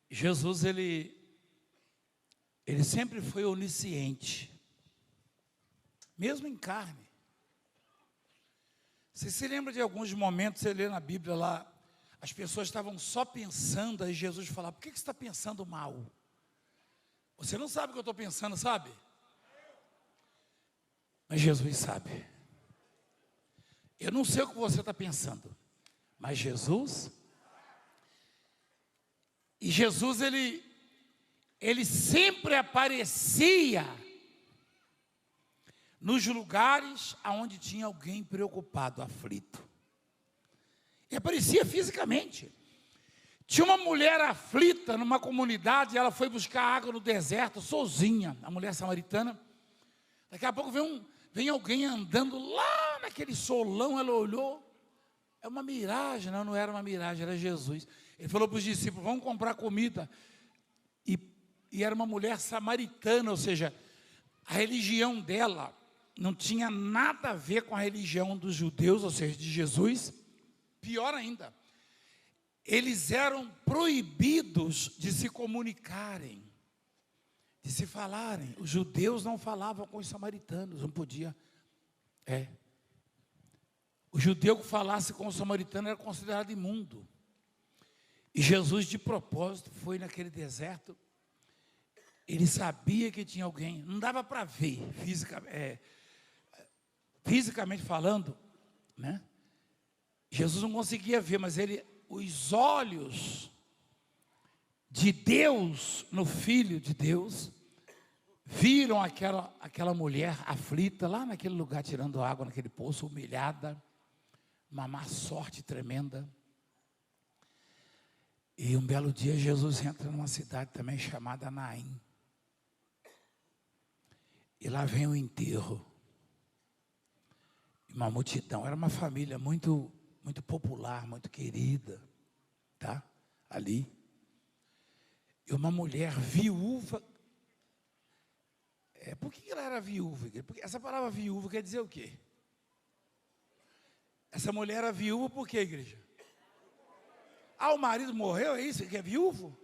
Jesus, ele sempre foi onisciente, mesmo em carne. Você se lembra de alguns momentos, você lê na Bíblia lá, as pessoas estavam só pensando, aí Jesus falava: por que você está pensando mal? Você não sabe o que eu estou pensando, sabe? Mas Jesus sabe. Eu não sei o que você está pensando, mas Jesus... E Jesus, ele sempre aparecia nos lugares onde tinha alguém preocupado, aflito. E aparecia fisicamente. Tinha uma mulher aflita numa comunidade, ela foi buscar água no deserto, sozinha, a mulher samaritana. Daqui a pouco vem alguém andando lá naquele solão, ela olhou, é uma miragem. Não era uma miragem, era Jesus. Ele falou para os discípulos: vamos comprar comida. E era uma mulher samaritana, ou seja, a religião dela não tinha nada a ver com a religião dos judeus, ou seja, de Jesus. Pior ainda, eles eram proibidos de se comunicarem, de se falarem. Os judeus não falavam com os samaritanos, não podia. O judeu que falasse com o samaritano era considerado imundo. E Jesus, de propósito, foi naquele deserto. Ele sabia que tinha alguém, não dava para ver, fisicamente falando, né? Jesus não conseguia ver, mas os olhos de Deus, no Filho de Deus, viram aquela mulher aflita, lá naquele lugar, tirando água naquele poço, humilhada, uma má sorte tremenda. E um belo dia Jesus entra numa cidade também chamada Naim. E lá vem o enterro. Uma multidão, era uma família muito, muito popular, muito querida, tá? Ali. E uma mulher viúva. Por que ela era viúva? Porque essa palavra viúva quer dizer o quê? Essa mulher era viúva por quê, igreja? O marido morreu, é isso? Que é viúvo?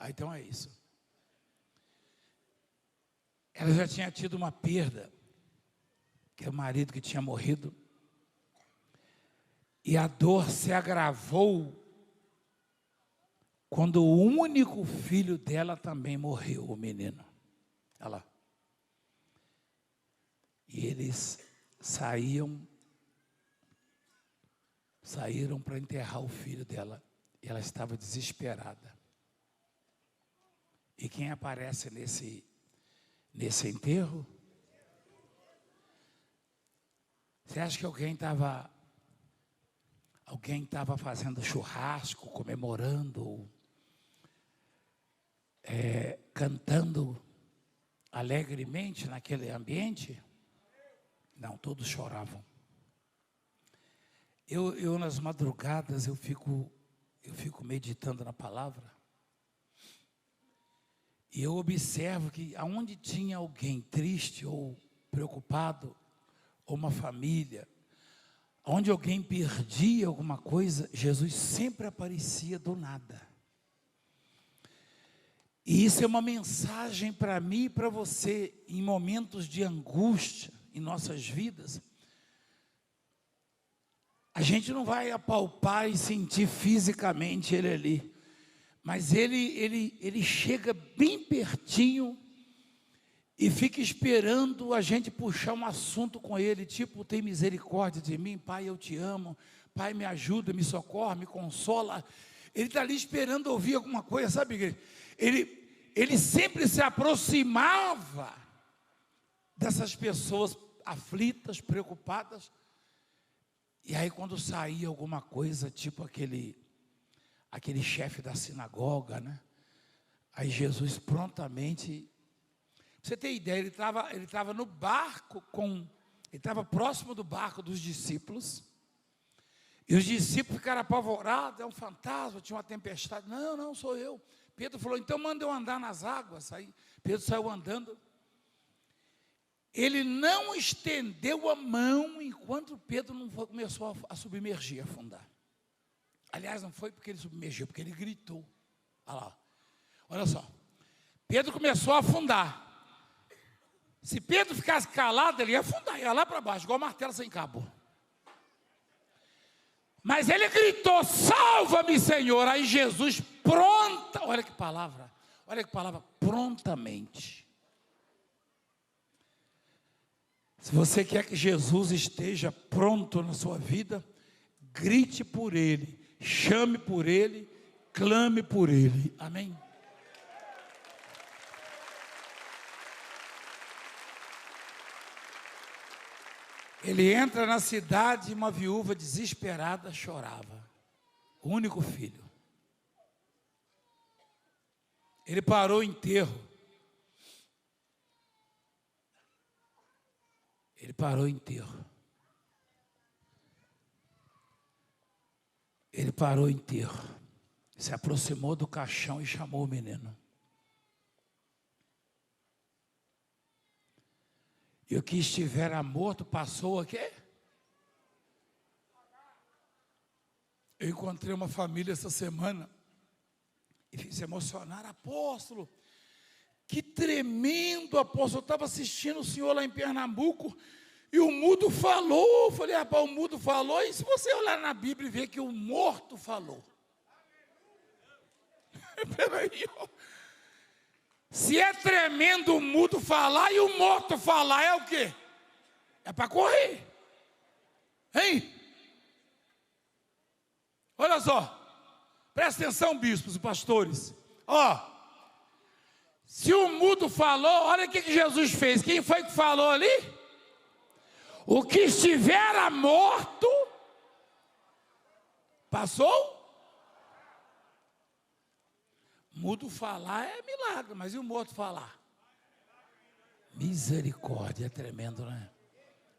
Então é isso. Ela já tinha tido uma perda, que é o marido que tinha morrido. E a dor se agravou quando o único filho dela também morreu, o menino. Olha lá. E eles saíram para enterrar o filho dela. E ela estava desesperada. E quem aparece nesse enterro? Você acha que alguém estava fazendo churrasco, comemorando, cantando alegremente naquele ambiente? Não, todos choravam. Eu nas madrugadas, eu fico meditando na palavra. E eu observo que aonde tinha alguém triste ou preocupado, ou uma família, onde alguém perdia alguma coisa, Jesus sempre aparecia do nada. E isso é uma mensagem para mim e para você, em momentos de angústia em nossas vidas. A gente não vai apalpar e sentir fisicamente ele ali, mas ele chega bem pertinho e fica esperando a gente puxar um assunto com ele, tipo: tem misericórdia de mim, Pai, eu te amo, Pai, me ajuda, me socorre, me consola. Ele está ali esperando ouvir alguma coisa, sabe, igreja? Ele sempre se aproximava dessas pessoas aflitas, preocupadas. E aí quando saía alguma coisa, tipo aquele chefe da sinagoga, né? Aí Jesus prontamente... Você tem ideia, ele estava no barco ele estava próximo do barco dos discípulos. E os discípulos ficaram apavorados: é um fantasma, tinha uma tempestade. Não, sou eu. Pedro falou: então manda eu andar nas águas. Aí Pedro saiu andando. Ele não estendeu a mão enquanto Pedro não começou a submergir, a afundar. Aliás, não foi porque ele submergiu, porque ele gritou. Olha lá. Olha só. Pedro começou a afundar. Se Pedro ficasse calado, ele ia afundar, ia lá para baixo, igual martelo sem cabo. Mas ele gritou, salva-me, Senhor. Aí Jesus olha que palavra, prontamente. Se você quer que Jesus esteja pronto na sua vida, grite por Ele, chame por Ele, clame por Ele. Amém? Ele entra na cidade e uma viúva desesperada chorava. O único filho. Ele parou o enterro. Ele parou o enterro. Ele parou o enterro. Se aproximou do caixão e chamou o menino. E o que estivera morto passou a quê? Eu encontrei uma família essa semana e fiz emocionar, apóstolo. Que tremendo, apóstolo. Eu estava assistindo o senhor lá em Pernambuco e o mudo falou. Eu falei, rapaz, o mudo falou. E se você olhar na Bíblia e ver que o morto falou? Peraí, ó. Se é tremendo o mudo falar e o morto falar, é o quê? É para correr. Hein? Olha só. Presta atenção, bispos e pastores. Ó. Se o mudo falou, olha o que Jesus fez. Quem foi que falou ali? O que estivera morto, passou? Mudo falar é milagre, mas e o morto falar? Misericórdia, é tremendo, né?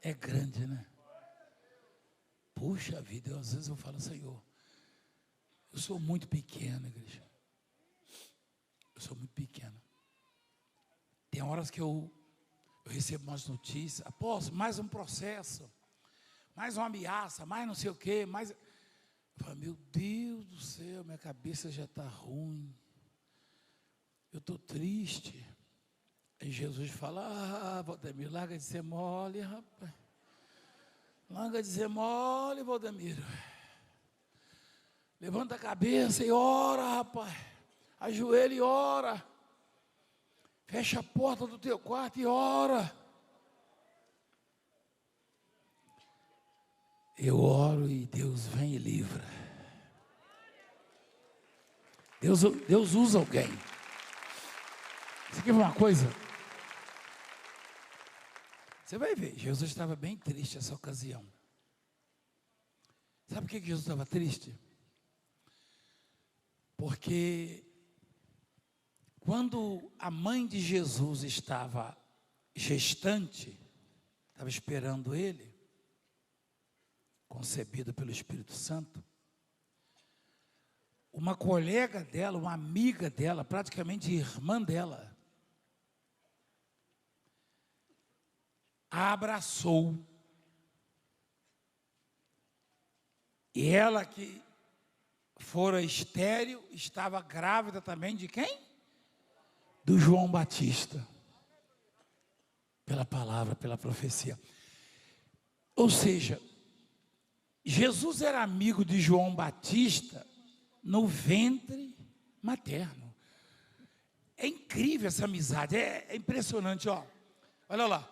É grande, né? Puxa vida, às vezes eu falo, Senhor, eu sou muito pequeno, igreja. Eu sou muito pequeno. Tem horas que eu recebo umas notícias, apóstolo, mais um processo, mais uma ameaça, mais não sei o quê, mais... Eu falo, meu Deus do céu, minha cabeça já está ruim. Eu estou triste. Aí Jesus fala, Valdemiro, larga de ser mole, rapaz. Larga de ser mole, Valdemiro. Levanta a cabeça e ora, rapaz. Ajoelha e ora. Fecha a porta do teu quarto e ora. Eu oro e Deus vem e livra. Deus usa alguém. Você quer ver uma coisa? Você vai ver, Jesus estava bem triste nessa ocasião. Sabe por que Jesus estava triste? Porque quando a mãe de Jesus estava gestante, estava esperando ele, concebida pelo Espírito Santo, uma colega dela, uma amiga dela, praticamente irmã dela, a abraçou. E ela que fora estéril, estava grávida também de quem? Do João Batista. Pela palavra, pela profecia. Ou seja, Jesus era amigo de João Batista no ventre materno. É incrível essa amizade, é impressionante, ó. Olha lá.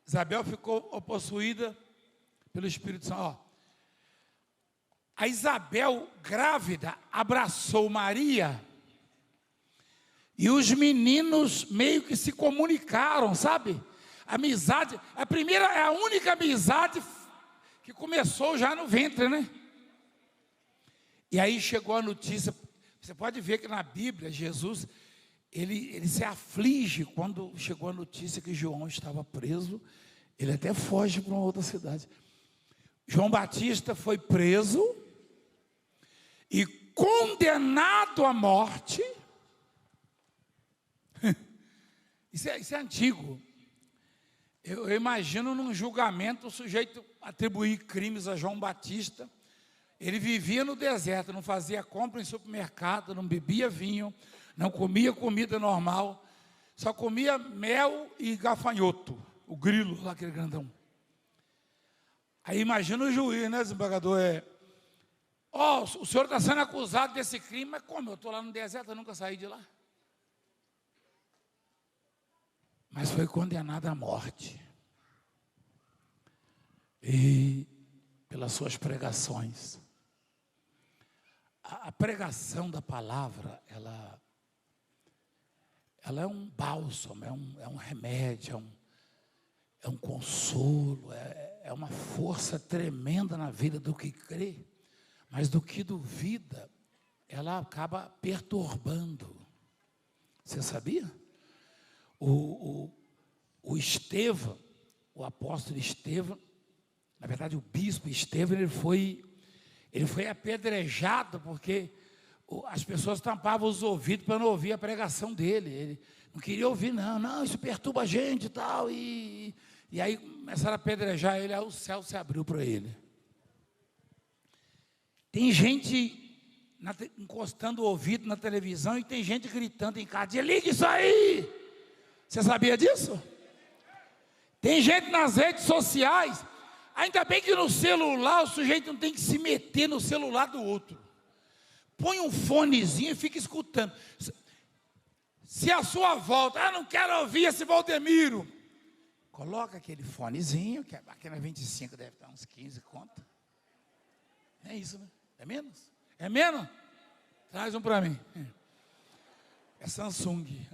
Isabel ficou possuída pelo Espírito Santo. Ó. A Isabel, grávida, abraçou Maria e os meninos meio que se comunicaram, sabe? Amizade, é a única amizade que começou já no ventre, né? E aí chegou a notícia, você pode ver que na Bíblia, Jesus, ele se aflige quando chegou a notícia que João estava preso, ele até foge para uma outra cidade. João Batista foi preso e condenado à morte. Isso é antigo. Eu imagino num julgamento o sujeito atribuir crimes a João Batista Ele vivia no deserto, não fazia compra em supermercado, não bebia vinho, não comia comida normal, só comia mel e gafanhoto, o grilo lá, aquele grandão. Aí imagina o juiz, né, desembargador? O senhor está sendo acusado desse crime, mas como? Eu estou lá no deserto, eu nunca saí de lá. Mas foi condenado à morte. E pelas suas pregações. A pregação da palavra, ela é um bálsamo, é um remédio, é um consolo, é uma força tremenda na vida do que crê, mas do que duvida, ela acaba perturbando. Você sabia? O Estevão, o apóstolo Estevão, na verdade o bispo Estevão, ele foi apedrejado porque as pessoas tampavam os ouvidos para não ouvir a pregação dele. Ele não queria ouvir, não, isso perturba a gente e tal. E aí começaram a apedrejar ele, aí o céu se abriu para ele. Tem gente encostando o ouvido na televisão e tem gente gritando em casa: desliga isso aí! Você sabia disso? Tem gente nas redes sociais. Ainda bem que no celular o sujeito não tem que se meter no celular do outro. Põe um fonezinho e fica escutando. Se a sua volta, não quero ouvir esse Valdemiro, coloca aquele fonezinho, que aqui na 25 deve estar uns 15 conto. É isso, né? É menos? É menos? Traz um para mim. É Samsung.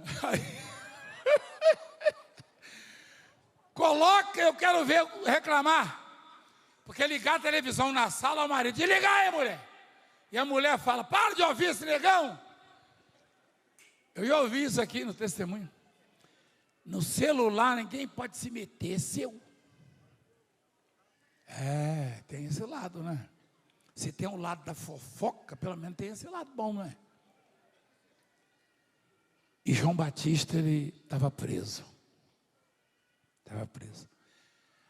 Coloca, eu quero ver reclamar. Porque ligar a televisão na sala, o marido, desliga aí, mulher. E a mulher fala: para de ouvir esse negão. Eu já ouvi isso aqui no testemunho. No celular ninguém pode se meter, seu. Tem esse lado, né? Se tem um lado da fofoca, pelo menos tem esse lado bom, né? E João Batista, ele estava preso. Estava preso.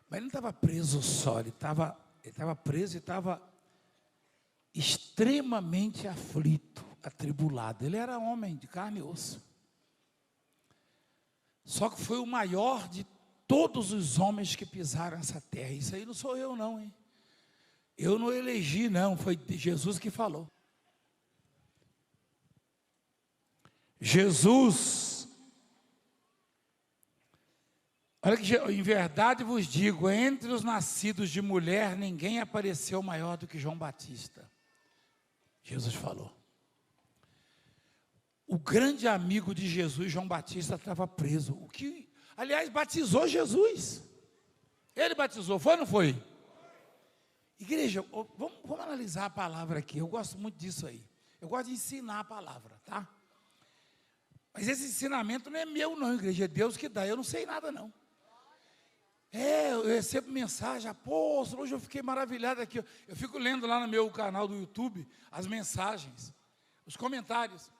Mas ele não estava preso só, ele estava preso e estava extremamente aflito, atribulado. Ele era homem de carne e osso. Só que foi o maior de todos os homens que pisaram essa terra. Isso aí não sou eu não, hein? Eu não elegi não, foi Jesus que falou. Jesus, olha que, em verdade vos digo, entre os nascidos de mulher, ninguém apareceu maior do que João Batista. Jesus falou. O grande amigo de Jesus, João Batista, estava preso. O que, aliás, batizou Jesus. Ele batizou, foi ou não foi? Igreja, vamos analisar a palavra aqui. Eu gosto muito disso aí. Eu gosto de ensinar a palavra, tá? Mas esse ensinamento não é meu não, igreja. É Deus que dá. Eu não sei nada não. Eu recebo mensagem: apóstolo, hoje eu fiquei maravilhado aqui. Eu fico lendo lá no meu canal do YouTube as mensagens, os comentários.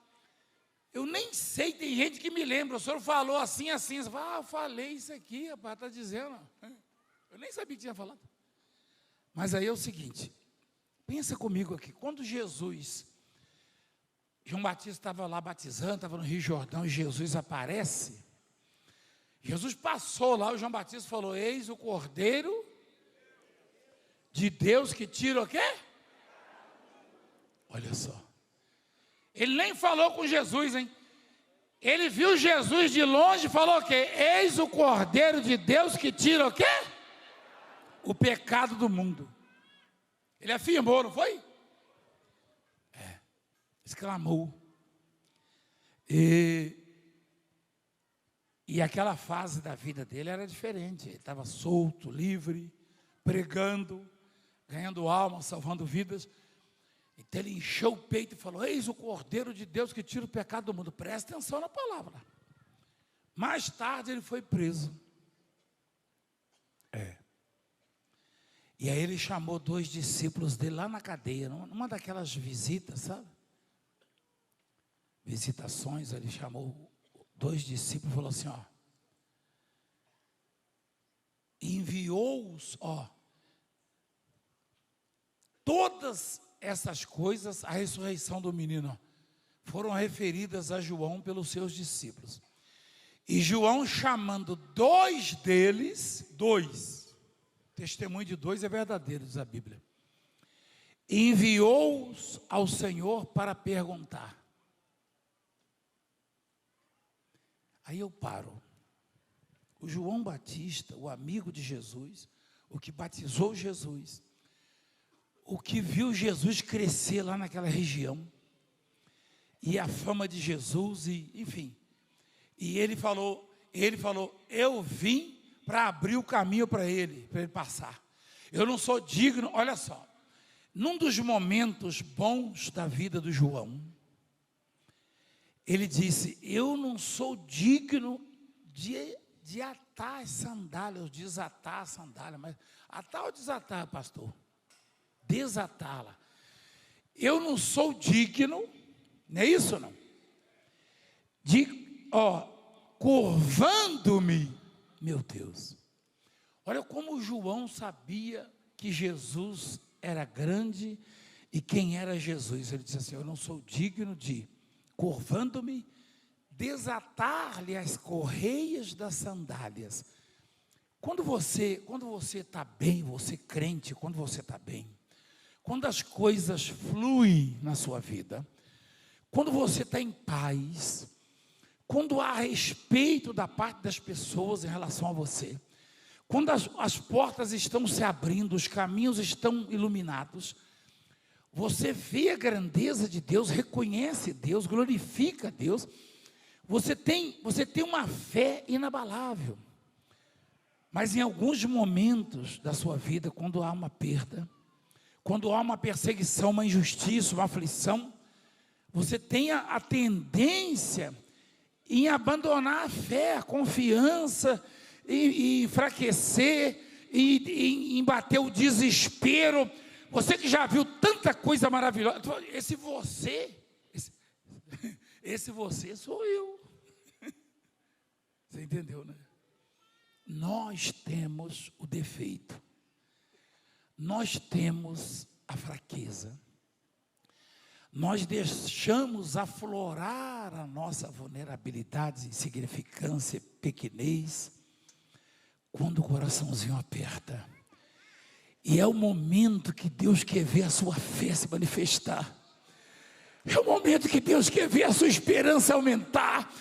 Eu nem sei, tem gente que me lembra: o senhor falou assim, assim. Você fala: eu falei isso aqui, rapaz, está dizendo. Eu nem sabia que tinha falado. Mas aí é o seguinte, pensa comigo aqui, quando João Batista estava lá batizando, estava no Rio Jordão, e Jesus aparece, Jesus passou lá, o João Batista falou: eis o Cordeiro de Deus que tira o quê? Olha só. Ele nem falou com Jesus, hein? Ele viu Jesus de longe e falou o quê? Eis o Cordeiro de Deus que tira o quê? O pecado do mundo. Ele afirmou, não foi? Exclamou. E aquela fase da vida dele era diferente. Ele estava solto, livre, pregando, ganhando almas, salvando vidas. Então ele encheu o peito e falou: eis o Cordeiro de Deus que tira o pecado do mundo. Presta atenção na palavra. Mais tarde ele foi preso. E aí ele chamou 2 discípulos dele lá na cadeia, numa daquelas visitas, sabe? Visitações, ele chamou 2 discípulos e falou assim: enviou-os, Todas essas coisas, a ressurreição do menino, foram referidas a João pelos seus discípulos. E João, chamando 2 deles, 2, testemunho de 2 é verdadeiro, diz a Bíblia, enviou-os ao Senhor para perguntar. Aí eu paro. O João Batista, o amigo de Jesus, o que batizou Jesus, o que viu Jesus crescer lá naquela região, e a fama de Jesus, e enfim, e ele falou, eu vim para abrir o caminho para ele passar. Eu não sou digno, olha só, num dos momentos bons da vida do João, ele disse, eu não sou digno de atar as sandálias, desatar a sandália, mas atar ou desatar, pastor? Desatá-la. Eu não sou digno, não é isso não? Curvando-me, meu Deus. Olha como João sabia que Jesus era grande e quem era Jesus. Ele disse assim, eu não sou digno de, curvando-me, desatar-lhe as correias das sandálias. Quando você está bem, você crente, quando você está bem, quando as coisas fluem na sua vida, quando você está em paz, quando há respeito da parte das pessoas em relação a você, quando as portas estão se abrindo, os caminhos estão iluminados, você vê a grandeza de Deus, reconhece Deus, glorifica Deus, você tem uma fé inabalável. Mas em alguns momentos da sua vida, quando há uma perda, quando há uma perseguição, uma injustiça, uma aflição, você tem a tendência em abandonar a fé, a confiança, e enfraquecer, e em bater o desespero. Você que já viu tanta coisa maravilhosa, esse você sou eu. Você entendeu, né? Nós temos o defeito, nós temos a fraqueza, nós deixamos aflorar a nossa vulnerabilidade, insignificância, pequenez, quando o coraçãozinho aperta, e é o momento que Deus quer ver a sua fé se manifestar, é o momento que Deus quer ver a sua esperança aumentar,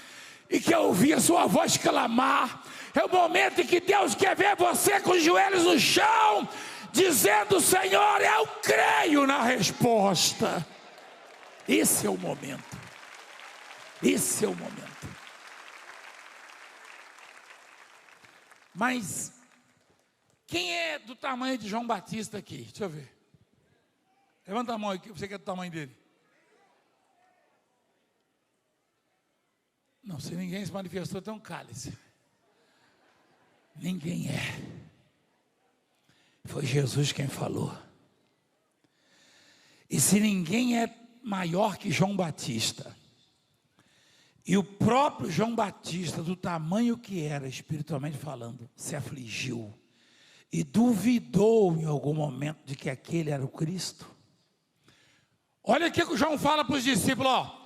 e quer ouvir a sua voz clamar, é o momento em que Deus quer ver você com os joelhos no chão, dizendo, Senhor, eu creio na resposta. Esse é o momento, esse é o momento. Mas, quem é do tamanho de João Batista aqui? Deixa eu ver. Levanta a mão aqui, você que é do tamanho dele. Não, se ninguém se manifestou, tem um cálice. Ninguém é. Foi Jesus quem falou. E se ninguém é maior que João Batista, e o próprio João Batista, do tamanho que era, espiritualmente falando, se afligiu, e duvidou em algum momento de que aquele era o Cristo. Olha aqui que o João fala para os discípulos, ó.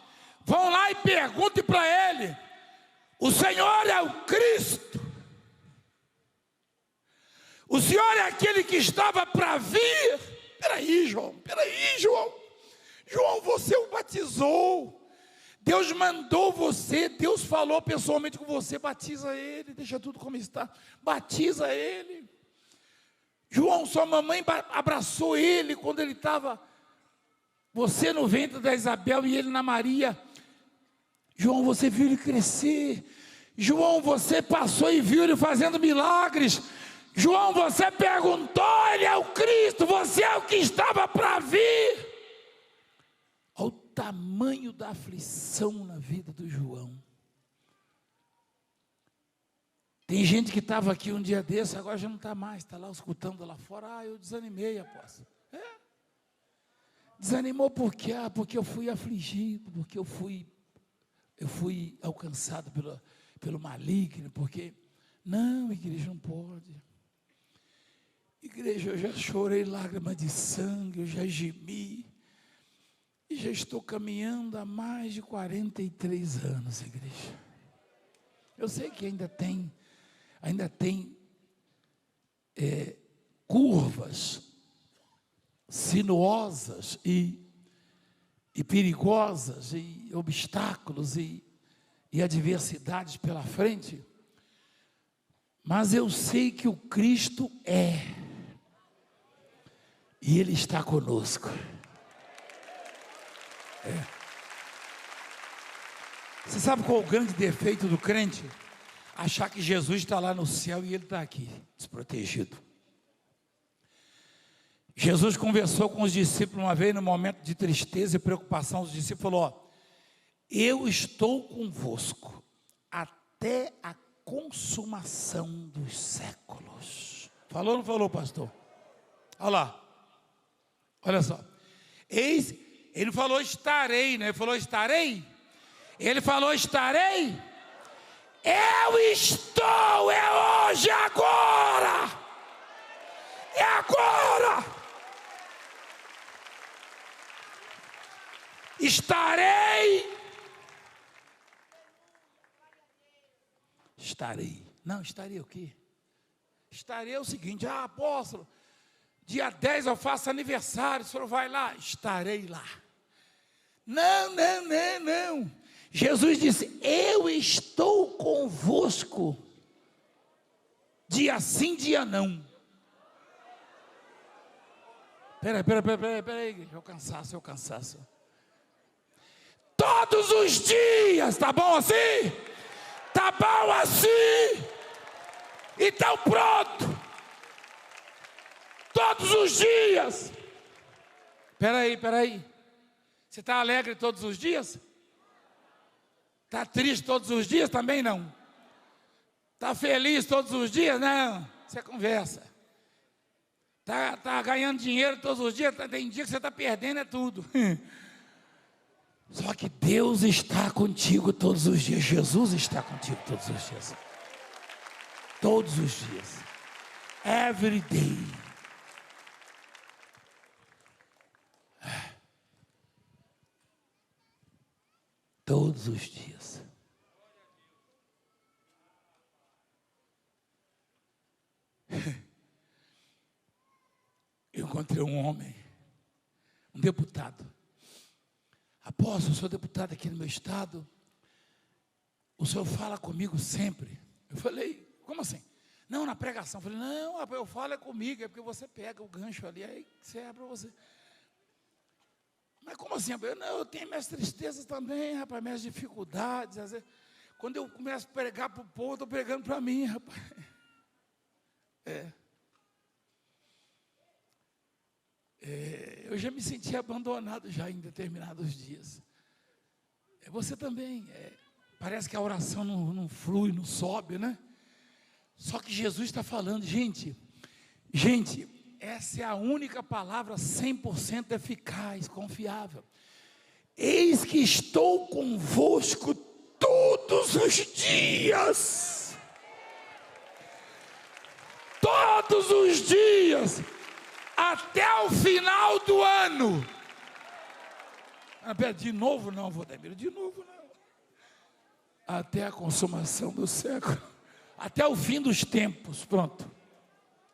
Vão lá e perguntem para ele, o Senhor é o Cristo? O Senhor é aquele que estava para vir? Peraí, João, João, você o batizou, Deus mandou você, Deus falou pessoalmente com você, batiza ele, deixa tudo como está, batiza ele. João, sua mamãe abraçou ele quando ele estava, você no ventre da Isabel e ele na Maria. João, você viu ele crescer. João, você passou e viu ele fazendo milagres. João, você perguntou, ele é o Cristo, você é o que estava para vir. Olha o tamanho da aflição na vida do João. Tem gente que estava aqui um dia desse, agora já não está mais, está lá escutando lá fora. Eu desanimei, apóstolo. Desanimou por quê? Porque eu fui afligido, porque eu fui alcançado pelo maligno, porque, não, igreja, não pode. Igreja, eu já chorei lágrimas de sangue, eu já gemi. E já estou caminhando há mais de 43 anos, igreja. Eu sei que ainda tem curvas sinuosas e perigosas, e obstáculos e adversidades pela frente, mas eu sei que o Cristo e Ele está conosco. Você sabe qual é o grande defeito do crente? Achar que Jesus está lá no céu e ele está aqui, desprotegido. Jesus conversou com os discípulos uma vez, no momento de tristeza e preocupação. Os discípulos falou: eu estou convosco até a consumação dos séculos. Falou ou não falou, pastor? Olha lá, olha só. Ele não falou estarei, né? Ele falou estarei. Ele falou estarei. Eu estou, é hoje, agora. É agora. Estarei. Não, estarei o quê? Estarei é o seguinte: apóstolo, dia 10 eu faço aniversário, o senhor vai lá? Estarei lá. Não. Jesus disse: eu estou convosco, dia sim, dia não. Peraí, deixa eu cansaço. Todos os dias, tá bom assim? Tá bom assim? Então pronto. Todos os dias. Peraí. Você está alegre todos os dias? Está triste todos os dias? Também não. Está feliz todos os dias? Não. Você conversa. Está ganhando dinheiro todos os dias? Tem dia que você está perdendo, é tudo. Só que Deus está contigo todos os dias. Jesus está contigo todos os dias. Todos os dias. Every day. Todos os dias. Eu encontrei um homem, um deputado. Apóstolo, eu sou deputado aqui no meu estado. O senhor fala comigo sempre. Eu falei: como assim? Não, na pregação. Eu falei: não, rapaz, eu falo comigo, é porque você pega o gancho ali, aí serve para você. Mas como assim? Eu tenho minhas tristezas também, rapaz, minhas dificuldades. Às vezes, quando eu começo a pregar para o povo, eu estou pregando para mim, rapaz. Eu já me senti abandonado já em determinados dias. Você também. Parece que a oração não flui, não sobe, né? Só que Jesus está falando, gente, essa é a única palavra 100% eficaz, confiável. Eis que estou convosco todos os dias. Todos os dias. Até o final do ano. De novo não, Valdemiro, de novo não. Até a consumação do século. Até o fim dos tempos, pronto.